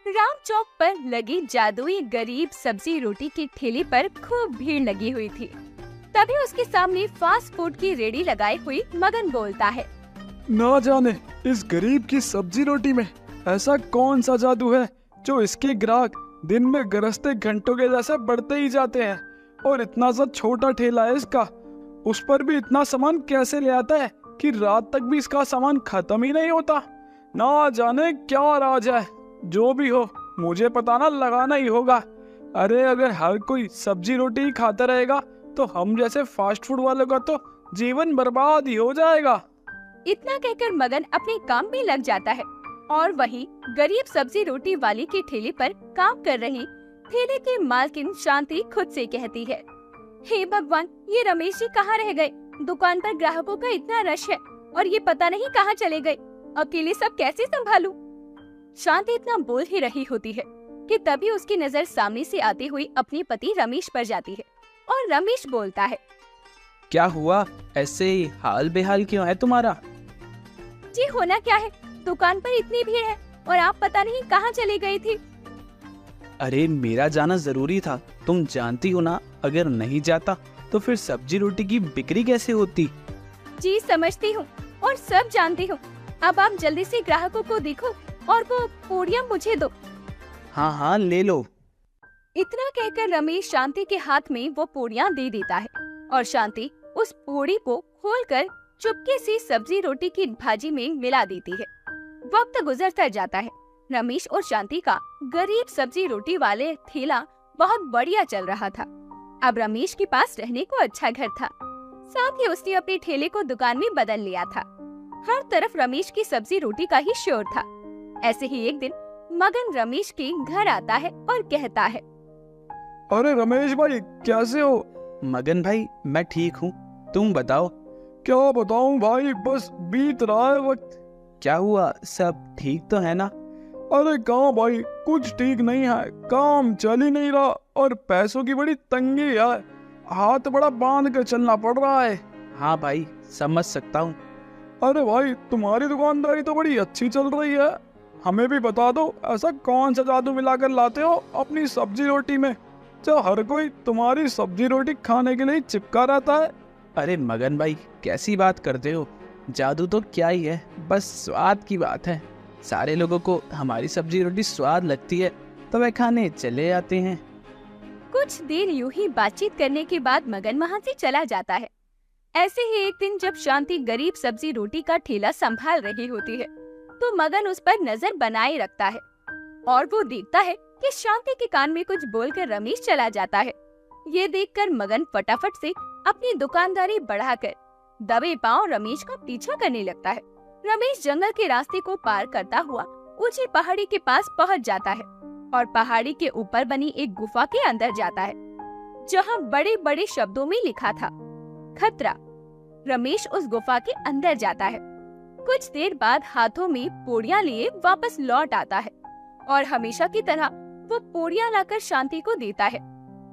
राम चौक पर लगी जादुई गरीब सब्जी रोटी की ठेली पर खूब भीड़ लगी हुई थी। तभी उसके सामने फास्ट फूड की रेडी लगाई हुई मगन बोलता है, ना जाने इस गरीब की सब्जी रोटी में ऐसा कौन सा जादू है जो इसके ग्राहक दिन में गरजते घंटों के जैसे बढ़ते ही जाते हैं। और इतना सा छोटा ठेला है इसका, उस पर भी इतना सामान कैसे ले आता है कि रात तक भी इसका सामान खत्म ही नहीं होता। ना जाने क्या राज है। जो भी हो, मुझे पता ना लगाना ही होगा। अरे अगर हर कोई सब्जी रोटी ही खाता रहेगा तो हम जैसे फास्ट फूड वालों का तो जीवन बर्बाद ही हो जाएगा। इतना कहकर मगन अपने काम में लग जाता है और वहीं गरीब सब्जी रोटी वाली की ठेले पर काम कर रही ठेले की मालकिन शांति खुद से कहती है, हे भगवान, ये रमेश जी कहाँ रह गए? दुकान पर ग्राहकों का इतना रश है और ये पता नहीं कहाँ चले गए। अकेले सब कैसे संभालूं? शांति इतना बोल ही रही होती है कि तभी उसकी नजर सामने से आते हुए अपने पति रमेश पर जाती है और रमेश बोलता है, क्या हुआ? ऐसे हाल बेहाल क्यों है तुम्हारा? जी होना क्या है, दुकान पर इतनी भीड़ है और आप पता नहीं कहाँ चले गए थे। अरे मेरा जाना जरूरी था, तुम जानती हो ना, अगर नहीं जाता तो फिर सब्जी रोटी की बिक्री कैसे होती। जी समझती हूँ और सब जानती हूँ। अब आप जल्दी से ग्राहकों को देखो और वो पूड़ियाँ मुझे दो। हाँ हाँ ले लो। इतना कहकर रमेश शांति के हाथ में वो पूड़ियाँ दे देता है और शांति उस पूड़ी को खोलकर चुपके से सब्जी रोटी की भाजी में मिला देती है। वक्त गुजरता जाता है। रमेश और शांति का गरीब सब्जी रोटी वाले ठेला बहुत बढ़िया चल रहा था। अब रमेश के पास रहने को अच्छा घर था, साथ ही उसने अपने ठेले को दुकान में बदल लिया था। हर तरफ रमेश की सब्जी रोटी का ही शोर था। ऐसे ही एक दिन मगन रमेश के घर आता है और कहता है, अरे रमेश भाई कैसे हो? मगन भाई मैं ठीक हूँ, तुम बताओ। क्या बताऊं भाई, बस बीत रहा है वक्त। क्या हुआ, सब ठीक तो है ना? अरे कहाँ भाई, कुछ ठीक नहीं है। काम चल ही नहीं रहा और पैसों की बड़ी तंगी है। हाथ बड़ा बांध कर चलना पड़ रहा है। हाँ भाई समझ सकता हूँ। अरे भाई तुम्हारी दुकानदारी तो बड़ी अच्छी चल रही है, हमें भी बता दो ऐसा कौन सा जादू मिलाकर लाते हो अपनी सब्जी रोटी में जो हर कोई तुम्हारी सब्जी रोटी खाने के लिए चिपका रहता है। अरे मगन भाई कैसी बात करते हो, जादू तो क्या ही है, बस स्वाद की बात है। सारे लोगों को हमारी सब्जी रोटी स्वाद लगती है तो वे खाने चले आते हैं। कुछ देर यूं ही बातचीत करने के बाद मगन वहाँ से चला जाता है। ऐसे ही एक दिन जब शांति गरीब सब्जी रोटी का ठेला संभाल रही होती है तो मगन उस पर नजर बनाए रखता है और वो देखता है कि शांति के कान में कुछ बोलकर रमेश चला जाता है। ये देखकर मगन फटाफट से अपनी दुकानदारी बढ़ाकर दबे पांव रमेश का पीछा करने लगता है। रमेश जंगल के रास्ते को पार करता हुआ ऊंची पहाड़ी के पास पहुंच जाता है और पहाड़ी के ऊपर बनी एक गुफा के अंदर जाता है जहां बड़े बड़े शब्दों में लिखा था, खतरा। रमेश उस गुफा के अंदर जाता है। कुछ देर बाद हाथों में पूड़ियाँ लिए वापस लौट आता है और हमेशा की तरह वो पूड़ियाँ लाकर शांति को देता है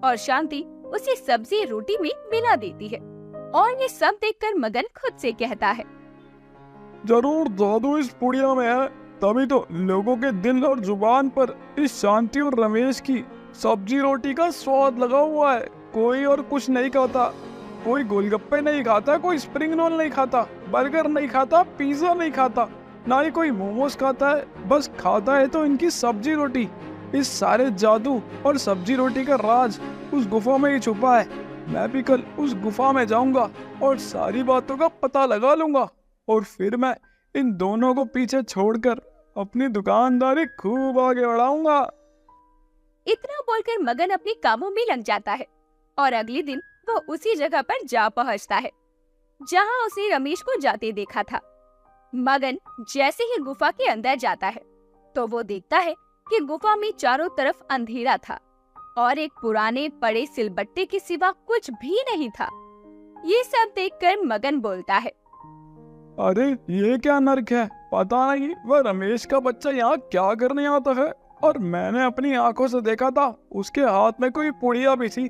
और शांति उसे सब्जी रोटी में मिला देती है। और ये सब देखकर मगन खुद से कहता है, जरूर जादू इस पुड़िया में है, तभी तो लोगों के दिल और जुबान पर इस शांति और रमेश की सब्जी रोटी का स्वाद लगा हुआ है। कोई और कुछ नहीं खाता, कोई गोलगप्पे नहीं खाता, कोई स्प्रिंग रोल नहीं खाता, बर्गर नहीं खाता, पिज्जा नहीं खाता, ना ही कोई मोमोज खाता है। बस खाता है तो इनकी सब्जी रोटी। इस सारे जादू और सब्जी रोटी का राज उस गुफा में ही छुपा है। मैं भी कल उस गुफा में जाऊंगा और सारी बातों का पता लगा लूंगा और फिर मैं इन दोनों को पीछे छोड़कर अपनी दुकानदारी खूब आगे बढ़ाऊंगा। इतना बोलकर मगन अपने कामों में लग जाता है और अगले दिन वो उसी जगह पर जा पहुंचता है जहां उसे रमेश को जाते देखा था। मगन जैसे ही गुफा के अंदर जाता है तो वो देखता है कि गुफा में चारों तरफ अंधेरा था और एक पुराने पड़े सिलबट्टे के सिवा कुछ भी नहीं था। ये सब देखकर मगन बोलता है, अरे ये क्या नर्क है, पता नहीं वह रमेश का बच्चा यहाँ क्या करने आता है। और मैंने अपनी आंखों से देखा था उसके हाथ में कोई पुड़िया भी थी।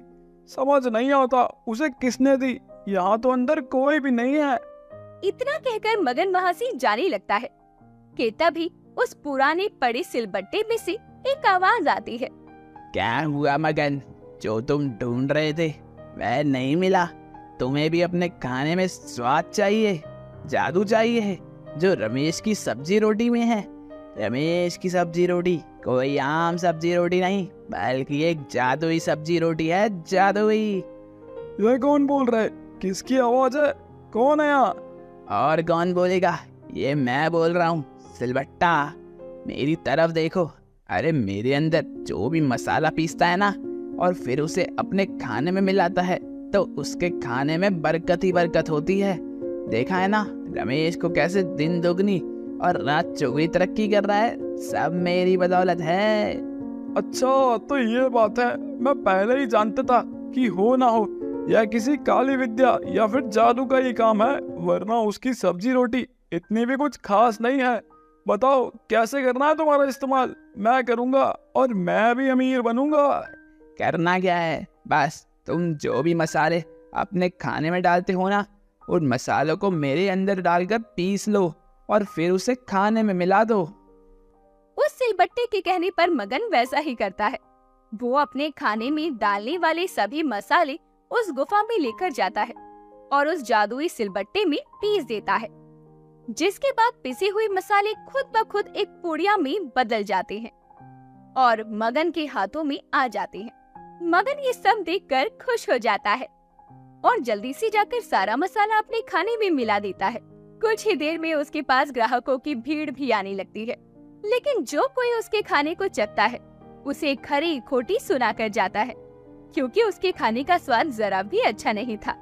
समझ नहीं आता उसे किसने दी, यहाँ तो अंदर कोई भी नहीं है। इतना कहकर मगन वहाँ से जाने लगता है कि तभी उस पुराने पड़े सिलबट्टे में से एक आवाज आती है। क्या हुआ मगन, जो तुम ढूंढ रहे थे वह नहीं मिला? तुम्हें भी अपने खाने में स्वाद चाहिए, जादू चाहिए, जो रमेश की सब्जी रोटी में है। रमेश की सब्जी रोटी कोई आम सब्जी रोटी नहीं, बल्कि एक जादुई सब्जी रोटी है, जादुई। ये कौन बोल रहा है? किसकी आवाज है? कौन है यहाँ? और कौन बोलेगा, ये मैं बोल रहा हूँ, सिलबट्टा। मेरी तरफ देखो। अरे मेरे अंदर जो भी मसाला पीसता है ना और फिर उसे अपने खाने में मिलाता है, तो उसके खाने में बरकत ही बरकत होती है। देखा है ना रमेश को कैसे दिन दोगुनी और रात चौगुनी तरक्की कर रहा है, सब मेरी बदौलत है। अच्छा तो ये बात है। मैं पहले ही जानता था कि हो ना हो यह किसी काली विद्या या फिर जादू का ही काम है, वरना उसकी सब्जी रोटी इतनी भी कुछ खास नहीं है। बताओ कैसे करना है तुम्हारा इस्तेमाल? मैं करूँगा और मैं भी अमीर बनूंगा। करना क्या है, बस तुम जो भी मसाले अपने खाने में डालते हो ना, उन मसालों को मेरे अंदर डालकर पीस लो और फिर उसे खाने में मिला दो। उस सिलबट्टे के कहने पर मगन वैसा ही करता है। वो अपने खाने में डालने वाले सभी मसाले उस गुफा में लेकर जाता है और उस जादुई सिलबट्टे में पीस देता है, जिसके बाद पिसे हुए मसाले खुद ब खुद एक पुड़िया में बदल जाते हैं और मगन के हाथों में आ जाते हैं। मगन ये सब देखकर खुश हो जाता है और जल्दी से जाकर सारा मसाला अपने खाने में मिला देता है। कुछ ही देर में उसके पास ग्राहकों की भीड़ भी आने लगती है, लेकिन जो कोई उसके खाने को चखता है उसे खरी खोटी सुनाकर जाता है, क्योंकि उसके खाने का स्वाद जरा भी अच्छा नहीं था।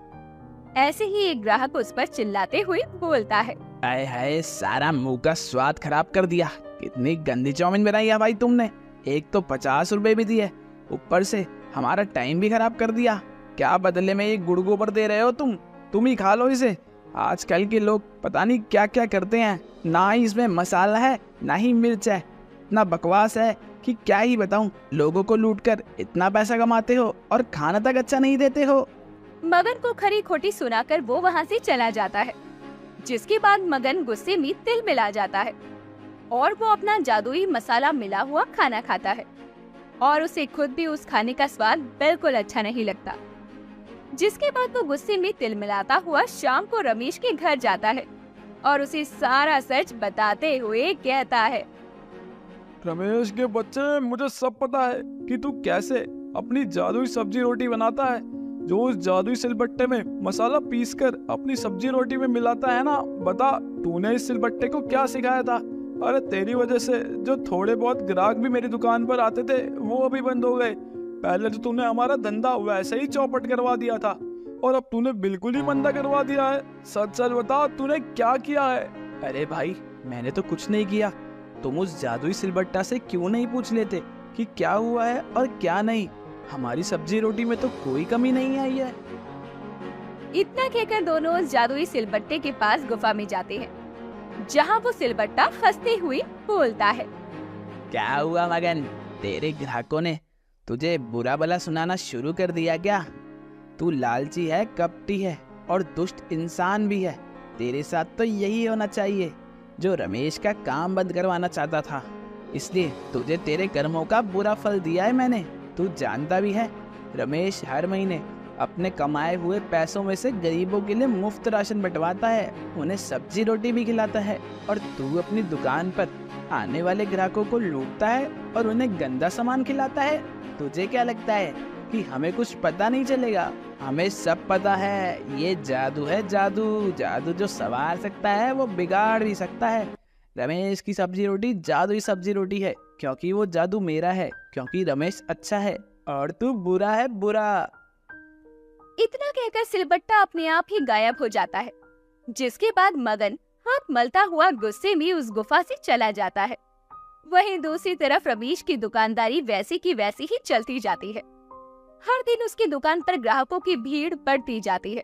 ऐसे ही एक ग्राहक उस पर चिल्लाते हुए बोलता है, आए हाय, सारा मुंह का स्वाद खराब कर दिया। कितनी गंदी चाउमीन बनाई है भाई तुमने। एक तो 50 रुपए भी दिए, ऊपर से हमारा टाइम भी खराब कर दिया। क्या बदले में ये गुड़ गोबर दे रहे हो तुम ही खा लो इसे। आजकल के लोग पता नहीं क्या क्या करते हैं, ना ही इसमें मसाला है ना ही मिर्च है। इतना बकवास है कि क्या ही बताऊं। लोगों को लूटकर इतना पैसा कमाते हो और खाना तक अच्छा नहीं देते हो। मगन को खरी खोटी सुनाकर वो वहाँ से चला जाता है, जिसके बाद मगन गुस्से में तिल मिला जाता है और वो अपना जादुई मसाला मिला हुआ खाना खाता है और उसे खुद भी उस खाने का स्वाद बिल्कुल अच्छा नहीं लगता। जिसके बाद वो गुस्से में तिल मिलाता हुआ शाम को रमेश के घर जाता है और उसे सारा सच बताते हुए कहता है, रमेश के बच्चे, मुझे सब पता है कि तू कैसे अपनी जादुई सब्जी रोटी बनाता है। जो उस जादुई सिलबट्टे में मसाला पीसकर अपनी सब्जी रोटी में मिलाता है ना। बता, तूने इस सिलबट्टे को क्या सिखाया था? अरे तेरी वजह से जो थोड़े बहुत ग्राहक भी मेरी दुकान पर आते थे वो अभी बंद हो गए। पहले तो तूने हमारा धंधा वैसे ही चौपट करवा दिया था और अब तूने बिल्कुल ही मंदा करवा दिया है। सच सच बता, तूने क्या किया है? अरे भाई, मैंने तो कुछ नहीं किया। तुम उस जादुई सिलबट्टा से क्यों नहीं पूछ लेते कि क्या हुआ है और क्या नहीं? हमारी सब्जी रोटी में तो कोई कमी नहीं आई है। इतना कहकर दोनों उस जादुई सिलबट्टे के पास गुफा में जाते हैं, जहाँ वो सिलबट्टा हंसते हुए बोलता है, क्या हुआ मगन, तेरे ग्राहकों ने तुझे बुरा भला सुनाना शुरू कर दिया क्या? तू लालची है, कपटी है और दुष्ट इंसान भी है। तेरे साथ तो यही होना चाहिए। जो रमेश का काम बंद करवाना चाहता था, इसलिए तुझे तेरे कर्मों का बुरा फल दिया है मैंने। तू जानता भी है, रमेश हर महीने अपने कमाए हुए पैसों में से गरीबों के लिए मुफ्त राशन बंटवाता है, उन्हें सब्जी रोटी भी खिलाता है, और तू अपनी दुकान पर आने वाले ग्राहकों को लूटता है और उन्हें गंदा सामान खिलाता है। तुझे क्या लगता है कि हमें कुछ पता नहीं चलेगा? हमें सब पता है। ये जादू है, जादू। जादू जो संवार सकता है वो बिगाड़ भी सकता है। रमेश की सब्जी रोटी जादुई सब्जी रोटी है, क्योंकि वो जादू मेरा है, क्योंकि रमेश अच्छा है और तू बुरा है, बुरा। इतना कहकर सिलबट्टा अपने आप ही गायब हो जाता है, जिसके बाद मगन हाथ मलता हुआ गुस्से में उस गुफा से चला जाता है। वहीं दूसरी तरफ रमेश की दुकानदारी वैसी की वैसी ही चलती जाती है। हर दिन उसकी दुकान पर ग्राहकों की भीड़ बढ़ती जाती है।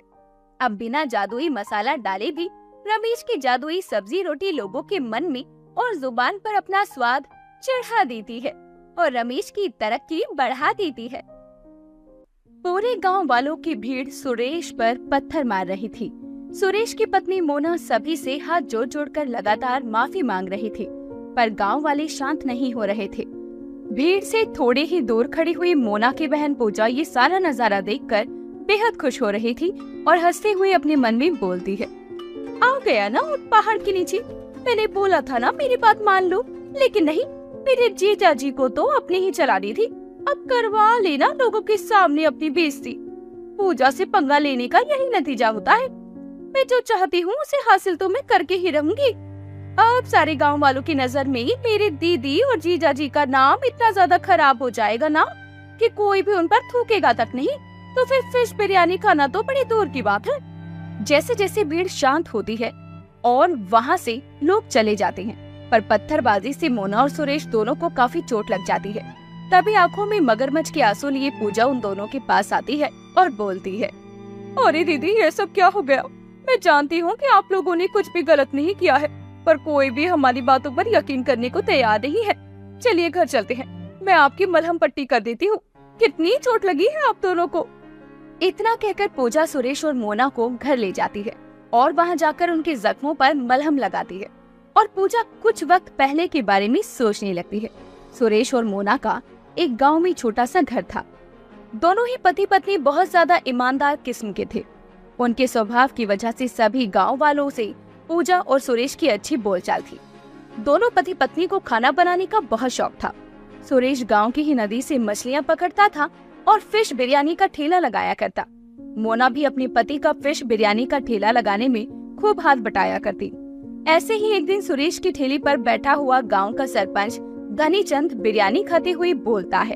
अब बिना जादुई मसाला डाले भी रमेश की जादुई सब्जी रोटी लोगों के मन में और जुबान पर अपना स्वाद चढ़ा देती है और रमेश की तरक्की बढ़ा देती है। पूरे गांव वालों की भीड़ सुरेश पर पत्थर मार रही थी। सुरेश की पत्नी मोना सभी से हाथ जोड़ जोड़कर लगातार माफी मांग रही थी, पर गांव वाले शांत नहीं हो रहे थे। भीड़ से थोड़े ही दूर खड़ी हुई मोना की बहन पूजा ये सारा नजारा देखकर बेहद खुश हो रही थी और हंसते हुए अपने मन में बोलती है, आ गया ना उस पहाड़ के नीचे। मैंने बोला था ना मेरी बात मान लो, लेकिन नहीं, मेरे जीजा जी को तो अपनी ही चला दी थी। अब करवा लेना लोगों के सामने अपनी बेइज्जती। पूजा से पंगा लेने का यही नतीजा होता है। मैं जो चाहती हूँ उसे हासिल तो मैं करके ही रहूंगी। अब सारे गांव वालों की नजर में मेरे दीदी और जीजा जी का नाम इतना ज्यादा खराब हो जाएगा ना कि कोई भी उन पर थूकेगा तक नहीं। तो फिर फिश बिरयानी खाना तो बड़ी दूर की बात है। जैसे जैसे भीड़ शांत होती है और वहाँ से लोग चले जाते हैं, पर पत्थरबाजी से मोना और सुरेश दोनों को काफी चोट लग जाती है। तभी आंखों में मगरमच्छ के आंसू लिए पूजा उन दोनों के पास आती है और बोलती है, अरे दीदी, ये सब क्या हो गया? मैं जानती हूँ कि आप लोगों ने कुछ भी गलत नहीं किया है, पर कोई भी हमारी बातों पर यकीन करने को तैयार नहीं है। चलिए घर चलते हैं, मैं आपकी मलहम पट्टी कर देती हूँ। कितनी चोट लगी है आप दोनों को। इतना कहकर पूजा सुरेश और मोना को घर ले जाती है और वहाँ जाकर उनके जख्मों पर मलहम लगाती है। और पूजा कुछ वक्त पहले के बारे में सोचने लगती है। सुरेश और मोना का एक गांव में छोटा सा घर था। दोनों ही पति पत्नी बहुत ज्यादा ईमानदार किस्म के थे। उनके स्वभाव की वजह से सभी गांव वालों से पूजा और सुरेश की अच्छी बोलचाल थी। दोनों पति पत्नी को खाना बनाने का बहुत शौक था। सुरेश गांव की ही नदी से मछलियां पकड़ता था और फिश बिरयानी का ठेला लगाया करता। मोना भी अपने पति का फिश बिरयानी का ठेला लगाने में खूब हाथ बटाया करती। ऐसे ही एक दिन सुरेश की ठेली पर बैठा हुआ गांव का सरपंच धनीचंद बिरयानी खाते हुए बोलता है,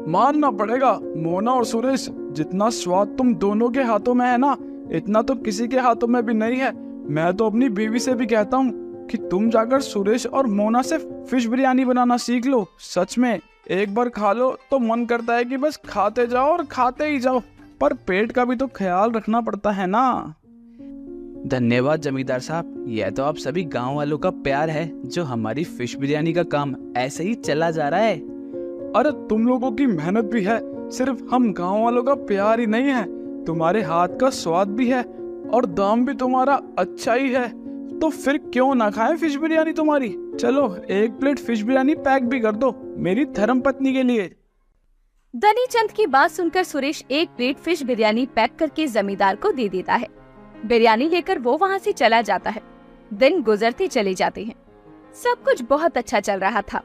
मानना पड़ेगा मोना और सुरेश, जितना स्वाद तुम दोनों के हाथों में है ना, इतना तो किसी के हाथों में भी नहीं है। मैं तो अपनी बीवी से भी कहता हूँ कि तुम जाकर सुरेश और मोना से फिश बिरयानी बनाना सीख लो। सच में एक बार खा लो तो मन करता है कि बस खाते जाओ और खाते ही जाओ, पर पेट का भी तो ख्याल रखना पड़ता है ना। धन्यवाद जमींदार साहब, यह तो आप सभी गांव वालों का प्यार है जो हमारी फिश बिरयानी का काम ऐसे ही चला जा रहा है। अरे तुम लोगों की मेहनत भी है, सिर्फ हम गांव वालों का प्यार ही नहीं है, तुम्हारे हाथ का स्वाद भी है और दाम भी तुम्हारा अच्छा ही है। तो फिर क्यों ना खाएं फिश बिरयानी तुम्हारी। चलो एक प्लेट फिश बिरयानी पैक भी कर दो मेरी धर्म पत्नी के लिए। धनीचंद की बात सुनकर सुरेश एक प्लेट फिश बिरयानी पैक करके जमींदार को दे देता है। बिरयानी लेकर वो वहाँ से चला जाता है। दिन गुजरते चले जाते हैं। सब कुछ बहुत अच्छा चल रहा था।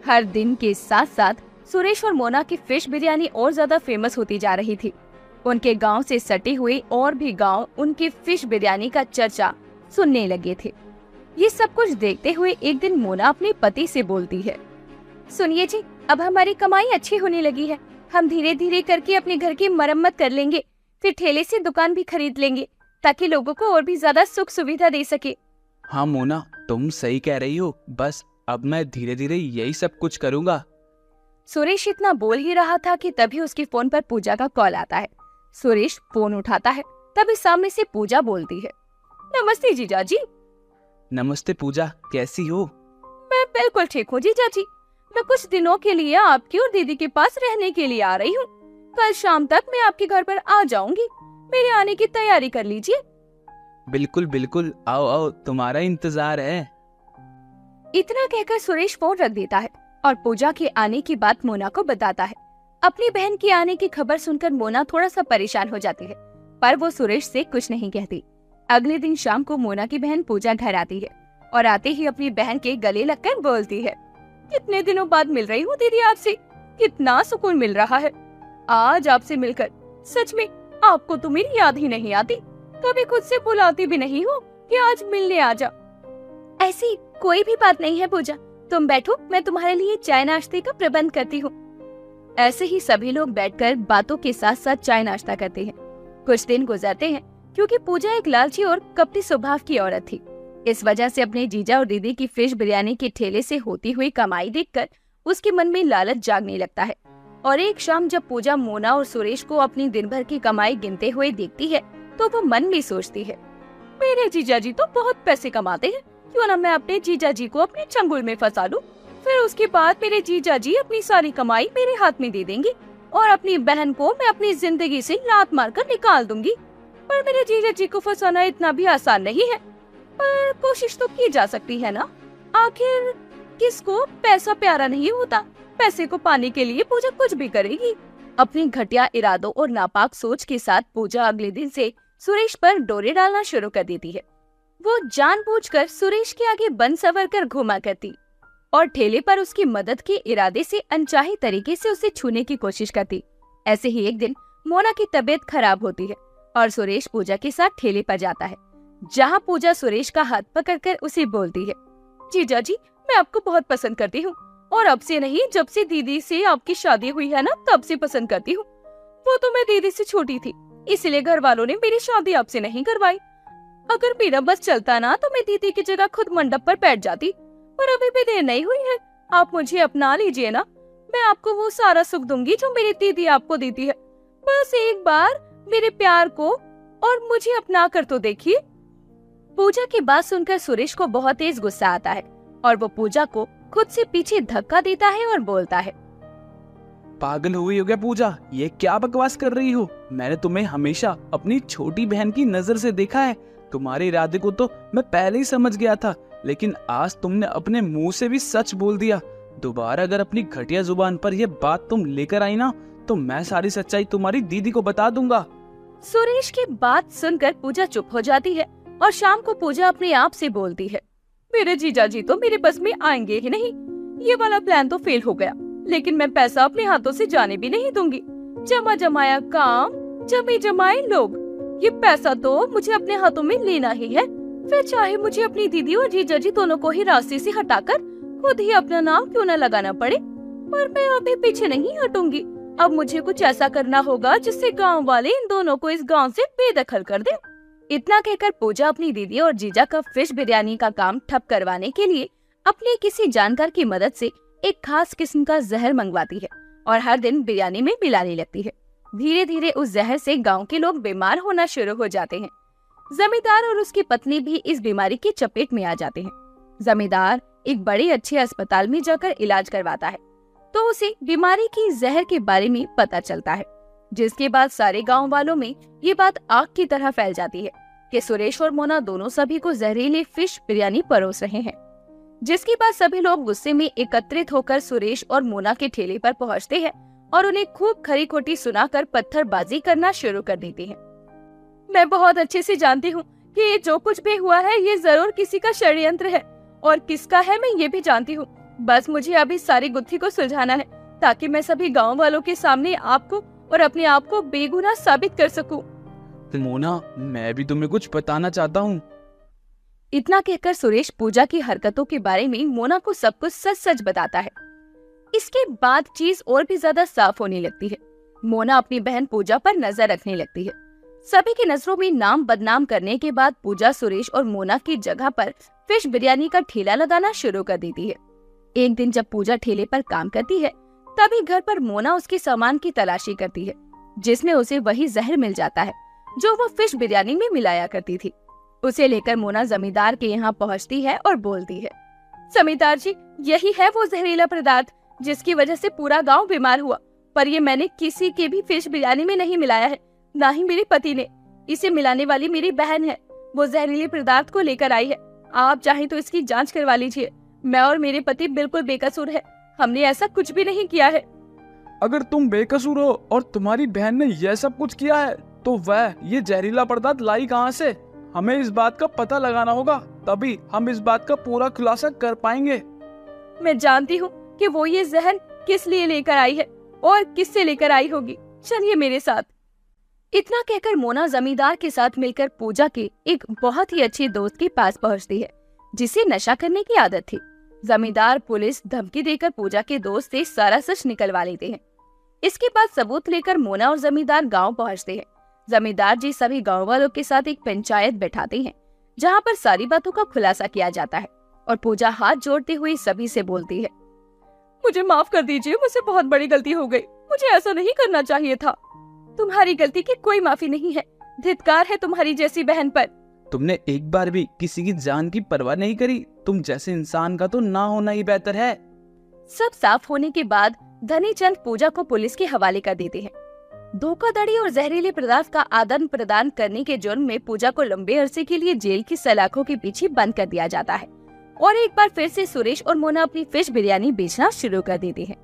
हर दिन के साथ साथ सुरेश और मोना की फिश बिरयानी और ज्यादा फेमस होती जा रही थी। उनके गांव से सटे हुए और भी गांव उनकी फिश बिरयानी का चर्चा सुनने लगे थे। ये सब कुछ देखते हुए एक दिन मोना अपने पति से बोलती है, सुनिए जी, अब हमारी कमाई अच्छी होने लगी है। हम धीरे धीरे करके अपने घर की मरम्मत कर लेंगे, फिर ठेले से दुकान भी खरीद लेंगे ताकि लोगों को और भी ज्यादा सुख सुविधा दे सके। हाँ मोना, तुम सही कह रही हो। बस अब मैं धीरे धीरे यही सब कुछ करूँगा। सुरेश इतना बोल ही रहा था कि तभी उसके फोन पर पूजा का कॉल आता है। सुरेश फोन उठाता है, तभी सामने से पूजा बोलती है, नमस्ते जीजा जी। नमस्ते पूजा, कैसी हो? मैं बिल्कुल ठीक हूँ जीजा जी। मैं कुछ दिनों के लिए आपकी और दीदी के पास रहने के लिए आ रही हूँ। कल शाम तक मैं आपके घर पर आ जाऊंगी। मेरे आने की तैयारी कर लीजिए। बिल्कुल बिल्कुल, आओ आओ, तुम्हारा इंतजार है। इतना कहकर सुरेश फोन रख देता है और पूजा के आने की बात मोना को बताता है। अपनी बहन के आने की खबर सुनकर मोना थोड़ा सा परेशान हो जाती है, पर वो सुरेश से कुछ नहीं कहती। अगले दिन शाम को मोना की बहन पूजा घर आती है और आते ही अपनी बहन के गले लगकर बोलती है, कितने दिनों बाद मिल रही हूँ दीदी आपसे, कितना सुकून मिल रहा है आज आपसे मिलकर। सच में आपको तो मेरी याद ही नहीं आती, कभी खुद से बुलाती भी नहीं हो कि आज मिलने आ जा। ऐसी कोई भी बात नहीं है पूजा, तुम बैठो, मैं तुम्हारे लिए चाय नाश्ते का प्रबंध करती हूँ। ऐसे ही सभी लोग बैठकर बातों के साथ साथ चाय नाश्ता करते हैं। कुछ दिन गुजरते हैं। क्योंकि पूजा एक लालची और कपटी स्वभाव की औरत थी, इस वजह से अपने जीजा और दीदी की फिश बिरयानी के ठेले से होती हुई कमाई देखकर उसके मन में लालच जागने लगता है। और एक शाम जब पूजा मोना और सुरेश को अपनी दिन भर की कमाई गिनते हुए देखती है तो वो मन में सोचती है, मेरे जीजा जी तो बहुत पैसे कमाते हैं, क्यों न मैं अपने जीजा जी को अपने चंगुल में फंसा लूं। फिर उसके बाद मेरे जीजा जी अपनी सारी कमाई मेरे हाथ में दे देंगे और अपनी बहन को मैं अपनी जिंदगी से लात मारकर निकाल दूंगी। पर मेरे जीजा जी को फंसाना इतना भी आसान नहीं है, पर कोशिश तो की जा सकती है ना। आखिर किसको पैसा प्यारा नहीं होता, पैसे को पाने के लिए पूजा कुछ भी करेगी। अपनी घटिया इरादों और नापाक सोच के साथ पूजा अगले दिन से सुरेश पर डोरे डालना शुरू कर देती है। वो जानबूझकर सुरेश के आगे बन सवर कर घुमा करती और ठेले पर उसकी मदद के इरादे से अनचाही तरीके से उसे छूने की कोशिश करती। ऐसे ही एक दिन मोना की तबीयत खराब होती है और सुरेश पूजा के साथ ठेले पर जाता है, जहाँ पूजा सुरेश का हाथ पकड़कर उसे बोलती है, जीजा जी, मैं आपको बहुत पसंद करती हूँ और अब से नहीं, जब से दीदी से आपकी शादी हुई है ना, तब से पसंद करती हूँ। वो तो मैं दीदी से छोटी थी, इसलिए घर वालों ने मेरी शादी आपसे नहीं करवाई। अगर मेरा बस चलता ना तो मैं दीदी की जगह खुद मंडप पर बैठ जाती, पर अभी भी देर नहीं हुई है। आप मुझे अपना लीजिए ना, मैं आपको वो सारा सुख दूंगी जो मेरी दीदी आपको देती है। बस एक बार मेरे प्यार को और मुझे अपना कर तो देखिए। पूजा की बात सुनकर सुरेश को बहुत तेज गुस्सा आता है और वो पूजा को खुद से पीछे धक्का देता है और बोलता है, पागल हो गई हो क्या पूजा? ये क्या बकवास कर रही हो? मैंने तुम्हें हमेशा अपनी छोटी बहन की नजर से देखा है। तुम्हारे इरादे को तो मैं पहले ही समझ गया था, लेकिन आज तुमने अपने मुंह से भी सच बोल दिया। दोबारा अगर अपनी घटिया जुबान पर यह बात तुम लेकर आई ना, तो मैं सारी सच्चाई तुम्हारी दीदी को बता दूंगा। सुरेश की बात सुनकर पूजा चुप हो जाती है और शाम को पूजा अपने आप से बोलती है, मेरे जीजा जी तो मेरे बस में आएंगे ही नहीं। ये वाला प्लान तो फेल हो गया, लेकिन मैं पैसा अपने हाथों से जाने भी नहीं दूंगी। जमा जमाया काम, जमे जमाए लोग। ये पैसा तो मुझे अपने हाथों में लेना ही है, फिर चाहे मुझे अपनी दीदी और जीजा जी दोनों को ही रास्ते से हटाकर खुद ही अपना नाम क्यों न लगाना पड़े। पर मैं अभी पीछे नहीं हटूंगी। अब मुझे कुछ ऐसा करना होगा जिससे गांव वाले इन दोनों को इस गांव से बेदखल कर दें। इतना कहकर पूजा अपनी दीदी और जीजा का फिश बिरयानी का काम ठप करवाने के लिए अपने किसी जानकार की मदद से एक खास किस्म का जहर मंगवाती है और हर दिन बिरयानी में मिलाने लगती है। धीरे धीरे उस जहर से गांव के लोग बीमार होना शुरू हो जाते हैं। जमींदार और उसकी पत्नी भी इस बीमारी की चपेट में आ जाते हैं। जमींदार एक बड़े अच्छे अस्पताल में जाकर इलाज करवाता है तो उसे बीमारी की जहर के बारे में पता चलता है, जिसके बाद सारे गांव वालों में ये बात आग की तरह फैल जाती है कि सुरेश और मोना दोनों सभी को जहरीली फिश बिरयानी परोस रहे हैं। जिसके बाद सभी लोग गुस्से में एकत्रित होकर सुरेश और मोना के ठेले पर पहुंचते हैं और उन्हें खूब खरी खोटी सुनाकर पत्थरबाजी करना शुरू कर देते हैं। मैं बहुत अच्छे से जानती हूँ कि ये जो कुछ भी हुआ है ये जरूर किसी का षड्यंत्र है, और किसका है मैं ये भी जानती हूँ। बस मुझे अभी सारी गुत्थी को सुलझाना है ताकि मैं सभी गांव वालों के सामने आपको और अपने आप को बेगुनाह साबित कर सकूं। मोना, मैं भी तुम्हें कुछ बताना चाहता हूँ। इतना कहकर सुरेश पूजा की हरकतों के बारे में मोना को सब कुछ सच सच बताता है। इसके बाद चीज और भी ज्यादा साफ होने लगती है। मोना अपनी बहन पूजा पर नजर रखने लगती है। सभी की नजरों में नाम बदनाम करने के बाद पूजा सुरेश और मोना की जगह पर फिश बिरयानी का ठेला लगाना शुरू कर देती है। एक दिन जब पूजा ठेले पर काम करती है, तभी घर पर मोना उसके सामान की तलाशी करती है, जिसमें उसे वही जहर मिल जाता है जो वो फिश बिरयानी में मिलाया करती थी। उसे लेकर मोना जमींदार के यहाँ पहुँचती है और बोलती है, जमींदार जी, यही है वो जहरीला पदार्थ जिसकी वजह से पूरा गांव बीमार हुआ। पर ये मैंने किसी के भी फिश बिरयानी में नहीं मिलाया है, ना ही मेरे पति ने। इसे मिलाने वाली मेरी बहन है, वो जहरीले पदार्थ को लेकर आई है। आप चाहें तो इसकी जांच करवा लीजिए। मैं और मेरे पति बिल्कुल बेकसूर है, हमने ऐसा कुछ भी नहीं किया है। अगर तुम बेकसूर हो और तुम्हारी बहन ने यह सब कुछ किया है, तो वह ये जहरीला पदार्थ लाई कहाँ से? हमें इस बात का पता लगाना होगा, तभी हम इस बात का पूरा खुलासा कर पाएंगे। मैं जानती हूँ कि वो ये जहर किस लिए लेकर आई है और किससे लेकर आई होगी। चलिए मेरे साथ। इतना कहकर मोना जमींदार के साथ मिलकर पूजा के एक बहुत ही अच्छे दोस्त के पास पहुँचती है, जिसे नशा करने की आदत थी। जमींदार पुलिस धमकी देकर पूजा के दोस्त से सारा सच निकलवा लेते हैं। इसके बाद सबूत लेकर मोना और जमींदार गांव पहुंचते हैं। जमींदार जी सभी गांव वालों के साथ एक पंचायत बैठाते हैं, जहां पर सारी बातों का खुलासा किया जाता है और पूजा हाथ जोड़ते हुए सभी से बोलती है, मुझे माफ कर दीजिए, मुझसे बहुत बड़ी गलती हो गई। मुझे ऐसा नहीं करना चाहिए था। तुम्हारी गलती की कोई माफी नहीं है। धिक्कार है तुम्हारी जैसी बहन पर। तुमने एक बार भी किसी की जान की परवाह नहीं करी। तुम जैसे इंसान का तो ना होना ही बेहतर है। सब साफ होने के बाद धनी चंद पूजा को पुलिस के हवाले कर देते हैं। धोखाधड़ी और जहरीले पदार्थ का आदान प्रदान करने के जुर्म में पूजा को लंबे अरसे के लिए जेल की सलाखों के पीछे बंद कर दिया जाता है और एक बार फिर से सुरेश और मोना अपनी फिश बिरयानी बेचना शुरू कर देते हैं।